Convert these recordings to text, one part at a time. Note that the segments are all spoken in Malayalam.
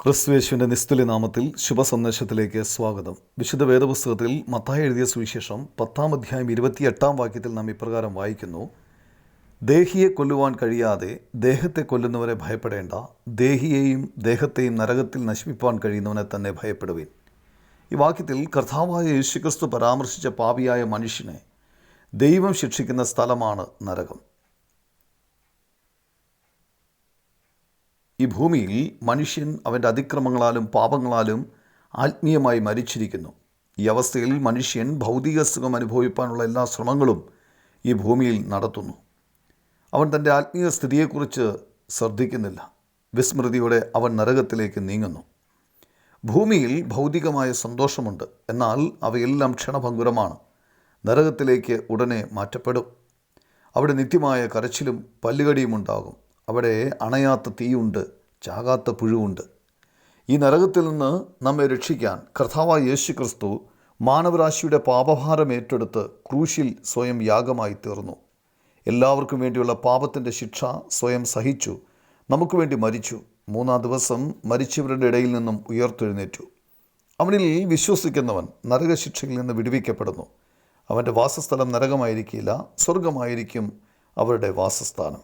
ക്രിസ്തുയേശുവിൻ്റെ നിസ്തുല്യ നാമത്തിൽ ശുഭസന്ദേശത്തിലേക്ക് സ്വാഗതം. വിശുദ്ധ വേദപുസ്തകത്തിൽ മത്തായി എഴുതിയ സുവിശേഷം 10-ാം അധ്യായം 28-ാം വാക്യത്തിൽ നാം ഇപ്രകാരം വായിക്കുന്നു: ദേഹിയെ കൊല്ലുവാൻ കഴിയാതെ ദേഹത്തെ കൊല്ലുന്നവരെ ഭയപ്പെടേണ്ട, ദേഹിയെയും ദേഹത്തെയും നരകത്തിൽ നശിപ്പിപ്പാൻ കഴിയുന്നവനെ തന്നെ ഭയപ്പെടുവിൻ. ഈ വാക്യത്തിൽ കർത്താവായ യേശുക്രിസ്തു പരാമർശിച്ച പാപിയായ മനുഷ്യനെ ദൈവം ശിക്ഷിക്കുന്ന സ്ഥലമാണ് നരകം. ഈ ഭൂമിയിൽ മനുഷ്യൻ അവൻ്റെ അതിക്രമങ്ങളാലും പാപങ്ങളാലും ആത്മീയമായി മരിച്ചിരിക്കുന്നു. ഈ അവസ്ഥയിൽ മനുഷ്യൻ ഭൗതിക സുഖം അനുഭവിപ്പാനുള്ള എല്ലാ ശ്രമങ്ങളും ഈ ഭൂമിയിൽ നടത്തുന്നു. അവൻ തൻ്റെ ആത്മീയ സ്ഥിതിയെക്കുറിച്ച് ശ്രദ്ധിക്കുന്നില്ല. വിസ്മൃതിയോടെ അവൻ നരകത്തിലേക്ക് നീങ്ങുന്നു. ഭൂമിയിൽ ഭൗതികമായ സന്തോഷമുണ്ട്, എന്നാൽ അവയെല്ലാം ക്ഷണഭങ്കുരമാണ്. നരകത്തിലേക്ക് ഉടനെ മാറ്റപ്പെടും. അവിടെ നിത്യമായ കരച്ചിലും പല്ലുകടിയും ഉണ്ടാകും. അവിടെ അണയാത്ത തീയുണ്ട്, ചാകാത്ത പുഴുവുണ്ട്. ഈ നരകത്തിൽ നിന്ന് നമ്മെ രക്ഷിക്കാൻ കർത്താവായ യേശുക്രിസ്തു മാനവരാശിയുടെ പാപഭാരം ഏറ്റെടുത്ത് ക്രൂശിൽ സ്വയം യാഗമായി തീർന്നു. എല്ലാവർക്കും വേണ്ടിയുള്ള പാപത്തിൻ്റെ ശിക്ഷ സ്വയം സഹിച്ചു, നമുക്ക് വേണ്ടി മരിച്ചു. 3-ാം ദിവസം മരിച്ചവരുടെ ഇടയിൽ നിന്നും ഉയർത്തെഴുന്നേറ്റു. അവനിൽ വിശ്വസിക്കുന്നവൻ നരകശിക്ഷയിൽ നിന്ന് വിടുവിക്കപ്പെടുന്നു. അവൻ്റെ വാസസ്ഥലം നരകമായിരിക്കില്ല, സ്വർഗമായിരിക്കും അവരുടെ വാസസ്ഥാനം.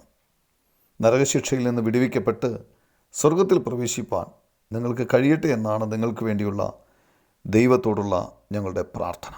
നരകശിക്ഷയിൽ നിന്ന് വിടുവിക്കപ്പെട്ട് സ്വർഗത്തിൽ പ്രവേശിപ്പാൻ നിങ്ങൾക്ക് കഴിയട്ടെ എന്നാണ് നിങ്ങൾക്ക് വേണ്ടിയുള്ള ദൈവത്തോടുള്ള ഞങ്ങളുടെ പ്രാർത്ഥന.